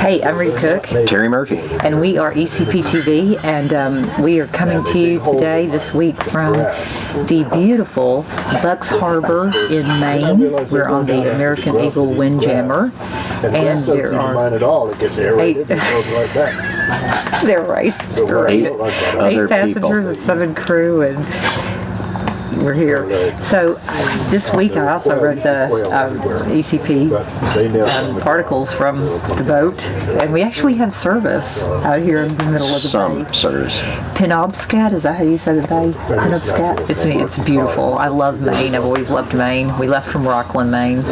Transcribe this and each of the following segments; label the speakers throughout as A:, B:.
A: Hey, I'm Rita Cook.
B: Terry Murphy.
A: And we are ECP-TV, and we are coming to you today, this week, from the beautiful Bucks Harbor in Maine. We're on the American Eagle Windjammer, and there are eight, they're right, eight passengers and 7 crew, and we're here. So this week I also wrote the ECP articles from the boat, and we actually have service out here in the middle of the bay.
B: Some service.
A: Penobscot, is that how you say the bay? Penobscot? It's beautiful. I love Maine. I've always loved Maine. We left from Rockland, Maine.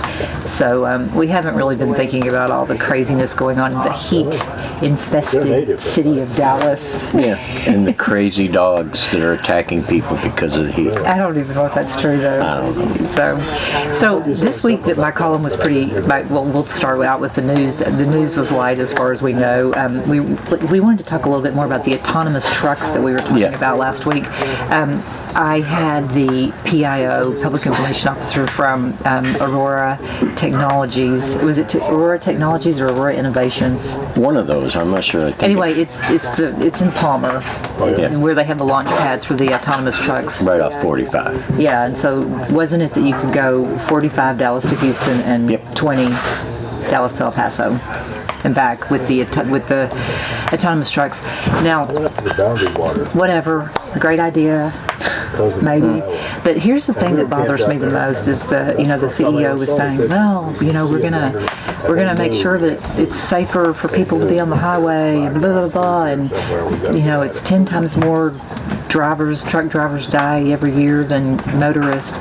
A: So we haven't really been thinking about all the craziness going on in the heat-infested city of Dallas.
B: Yeah, and the crazy dogs that are attacking people because of the heat.
A: I don't even know if that's true, though.
B: I don't know.
A: So this week that my column was pretty. Well, we'll start out with the news. The news was light as far as we know. We wanted to talk a little bit more about the autonomous trucks that we were talking about last week. I had the PIO, Public Information Officer from Aurora Technologies. Was it Aurora Technologies or Aurora Innovations?
B: One of those. I'm not sure.
A: Anyway, it's in Palmer, where they have the launch pads for the autonomous trucks.
B: Right off 45.
A: Yeah, and so wasn't it that you could go 45 Dallas to Houston and 20 Dallas to El Paso and back with the autonomous trucks? Now, whatever, great idea. Maybe, but here's the thing that bothers me the most is the CEO was saying, well, we're gonna make sure that it's safer for people to be on the highway and blah blah blah, and it's 10 times more truck drivers die every year than motorists.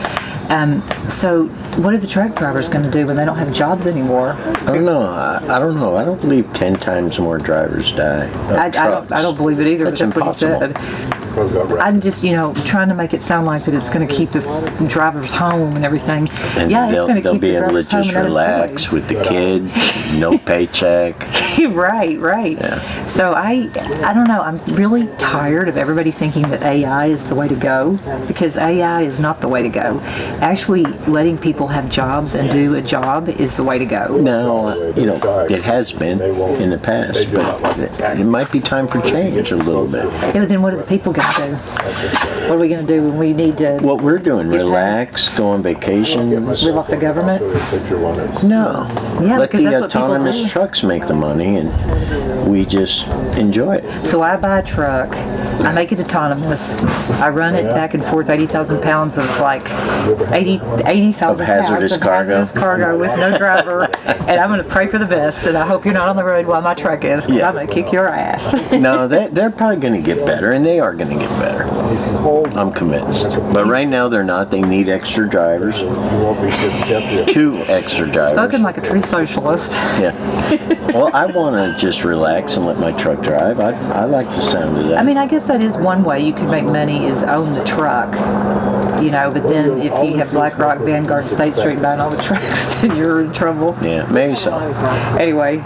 A: So what are the truck drivers going to do when they don't have jobs anymore?
B: I don't know. I don't believe 10 times more drivers die.
A: I don't believe it either.
B: That's
A: but that's
B: impossible.
A: what he said. I'm just, trying to make it sound like that it's going to keep the drivers home and everything.
B: And
A: it's going to
B: they'll
A: keep
B: be
A: the
B: able to
A: drivers home
B: just
A: and
B: relax with the kids, no paycheck.
A: Right.
B: Yeah.
A: So I don't know. I'm really tired of everybody thinking that AI is the way to go, because AI is not the way to go. Actually, letting people have jobs and do a job is the way to go.
B: Now, it has been in the past, but it might be time for change a little bit.
A: Yeah, but then what are the people going to do? What are we going to do when we need to?
B: What we're doing, relax, go on vacation.
A: Live off the government?
B: No.
A: Yeah,
B: let
A: because
B: the
A: that's what people
B: autonomous
A: do.
B: trucks make the money, and we just enjoy it.
A: So I buy a truck, I make it autonomous, I run it back and forth 80,000 pounds of 80,000 pounds of hazardous cargo with no driver, and I'm going to pray for the best, and I hope you're not on the road while my truck is, because I'm going to kick your ass.
B: No, they're probably going to get better, and they are going to get better. I'm convinced. But right now they're not. They need extra drivers. 2 extra drivers.
A: Spoken like a true socialist.
B: Yeah. Well, I want to just relax and let my truck drive. I like the sound of that.
A: I mean, I guess that is one way you could make money, is own the truck. But then if you have BlackRock, Vanguard, State Street buying all the trucks, then you're in trouble.
B: Yeah, maybe so.
A: Anyway,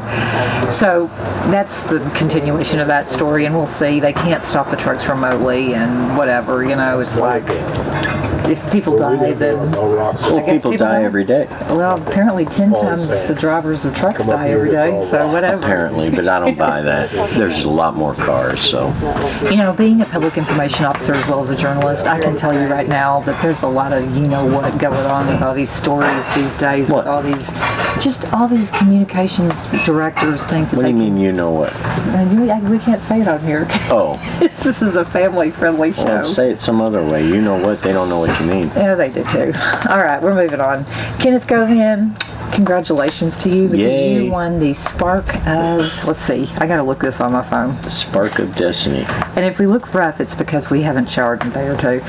A: so that's the continuation of that story, and we'll see. They can't stop the trucks remotely and whatever, it's like, if people die, then...
B: Well, people die every day.
A: Well, apparently 10 times the drivers of trucks die every day, so whatever.
B: Apparently, but I don't buy that. There's a lot more cars, so...
A: Being a public information officer as well as a journalist, I can tell you right now that there's a lot of what going on with all these stories these days, with all these communications directors think that
B: What do you mean, you know what?
A: We can't say it on here.
B: Oh.
A: This is a family-friendly show.
B: Well, say it some other way. You know what? They don't know what you mean.
A: Yeah, they do too. All right, we're moving on. Kenneth Govan, congratulations to you, because you won the Spark of, let's see, I gotta look this on my phone.
B: Spark of Destiny.
A: And if we look rough, it's because we haven't showered in a day or two.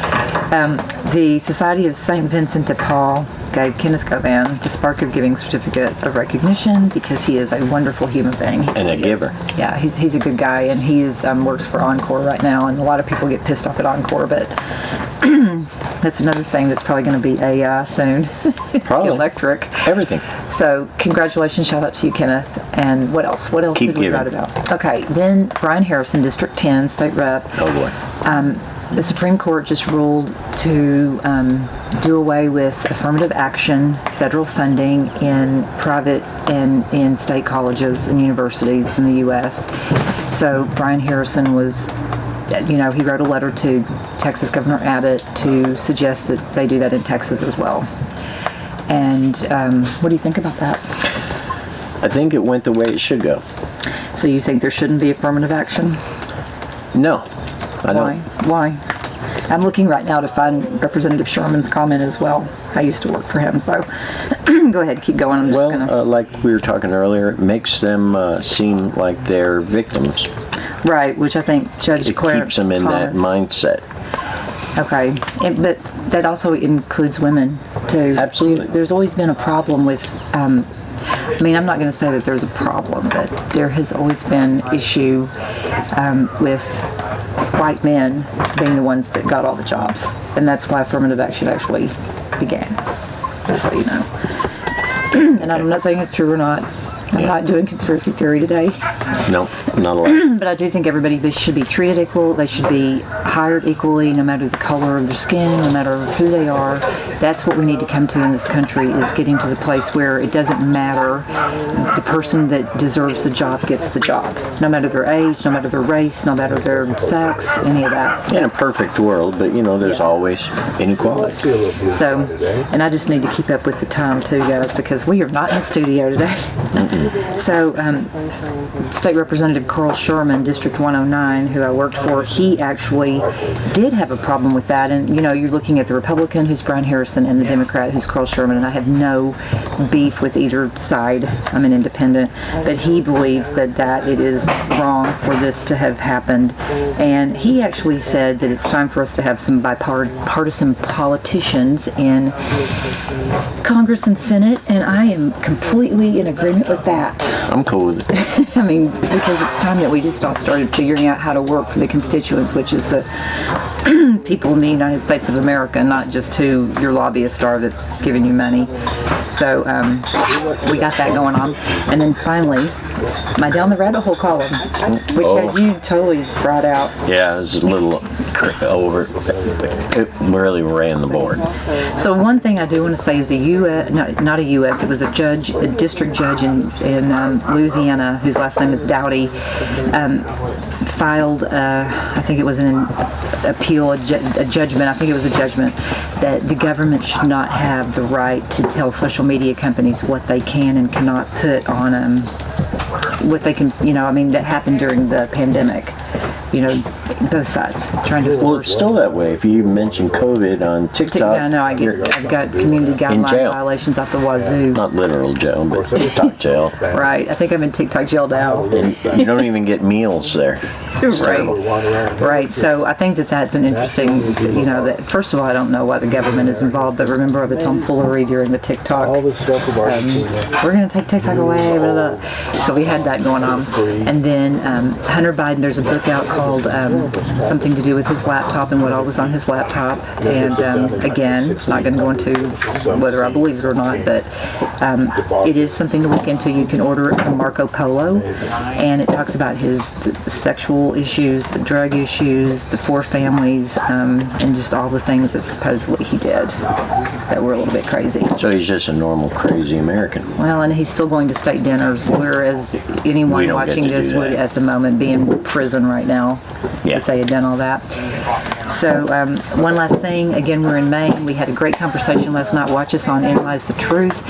A: The Society of St. Vincent de Paul gave Kenneth Govan the Spark of Giving Certificate of Recognition, because he is a wonderful human being.
B: And a giver.
A: Yeah, he's a good guy, and he is works for Encore right now, and a lot of people get pissed off at Encore, but that's another thing that's probably going to be AI soon.
B: Probably.
A: Electric.
B: Everything.
A: So congratulations, shout out to you, Kenneth. And what else? Keep did we write about? Okay, then Brian Harrison, District 10, State Rep.
B: Oh boy.
A: the Supreme Court just ruled to do away with affirmative action, federal funding in private and in state colleges and universities in the U.S. So Brian Harrison was, he wrote a letter to Texas Governor Abbott to suggest that they do that in Texas as well. And what do you think about that?
B: I think it went the way it should go.
A: So you think there shouldn't be affirmative action?
B: No, I don't.
A: Why? I'm looking right now to find Representative Sherman's comment as well. I used to work for him, so go ahead, keep going. I'm just gonna...
B: like we were talking earlier, it makes them seem like they're victims.
A: Right, which I think Judge Clarence
B: keeps them in that mindset.
A: Okay, but that also includes women, too.
B: Absolutely.
A: There's always been a problem with... I'm not going to say that there's a problem, but there has always been issue with white men being the ones that got all the jobs. And that's why affirmative action actually began, just so you know. And I'm not saying it's true or not. I'm not doing conspiracy theory today.
B: No, not a lot.
A: But I do think everybody should be treated equal. They should be hired equally, no matter the color of their skin, no matter who they are. That's what we need to come to in this country, is getting to the place where it doesn't matter. The person that deserves the job gets the job. No matter their age, no matter their race, no matter their sex, any of that.
B: In a perfect world, but there's always inequality.
A: So, and I just need to keep up with the time too, guys, because we are not in the studio today. So, State Representative Carl Sherman, District 109, who I worked for, he actually did have a problem with that. And, you're looking at the Republican, who's Brian Harrison, and the Democrat, who's Carl Sherman, and I have no beef with either side. I'm an independent. But he believes that it is wrong for this to have happened. And he actually said that it's time for us to have some bipartisan politicians in Congress and Senate, and I am completely in agreement with that.
B: I'm cool with it.
A: Because it's time that we just all started figuring out how to work for the constituents, which is the people in the United States of America, not just who your lobbyist are that's giving you money. So we got that going on. And then finally, my Down the Rabbit Hole column, which had you totally fried out.
B: Yeah, it was a little over. It really ran the board.
A: So one thing I do want to say is not a U.S., it was a district judge in Louisiana, whose last name is Dowdy, filed, I think it was an appeal, a judgment, I think it was a judgment, that the government should not have the right to tell social media companies what they can and cannot put on what they can, that happened during the pandemic. Both sides trying to force.
B: Well, it's still that way. If you mention COVID on TikTok,
A: I've got community guideline violations out the wazoo.
B: Not literal jail, but TikTok jail.
A: Right. I think I'm in TikTok jail now.
B: And you don't even get meals there.
A: Right. So I think that's an interesting, that first of all, I don't know why the government is involved, but remember all the tomfoolery during the TikTok. All this stuff about we're going to take TikTok away. Blah, blah. So we had that going on. And then Hunter Biden, there's a book out called something to do with his laptop and what all was on his laptop. And again, not going to go into whether I believe it or not, but it is something to look into. You can order it from Marco Polo, and it talks about the sexual issues, the drug issues, the 4 families, and just all the things that supposedly he did that were a little bit crazy.
B: So he's just a normal crazy American.
A: Well, and he's still going to state dinners, whereas anyone watching this would at the moment be in prison right now if they had done all that. So one last thing, again, we're in Maine. We had a great conversation last night. Watch us on Analyze the Truth.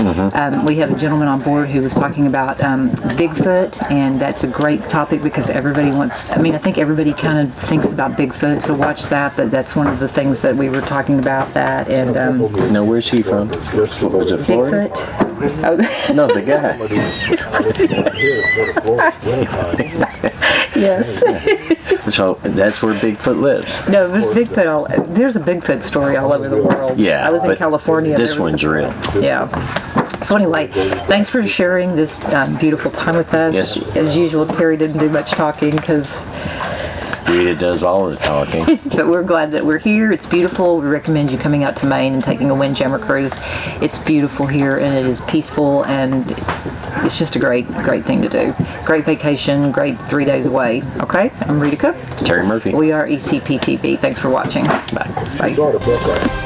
A: We have a gentleman on board who was talking about Bigfoot, and that's a great topic because everybody wants, I think everybody kind of thinks about Bigfoot, so watch that, but that's one of the things that we were talking about that. And
B: now, where's he from? Was it Florida?
A: Bigfoot?
B: No, the guy.
A: Yes.
B: So that's where Bigfoot lives.
A: No, there's a Bigfoot story all over the world.
B: Yeah.
A: I was in California.
B: This one's real.
A: Yeah. So anyway, thanks for sharing this beautiful time with us.
B: Yes.
A: As usual, Terry didn't do much talking because
B: Rita does all the talking.
A: But we're glad that we're here. It's beautiful. We recommend you coming out to Maine and taking a Windjammer cruise. It's beautiful here, and it is peaceful, and it's just a great thing to do. Great vacation, great 3 days away. Okay, I'm Rita Cook.
B: Terry Murphy.
A: We are ECP-TV. Thanks for watching.
B: Bye.
A: Bye.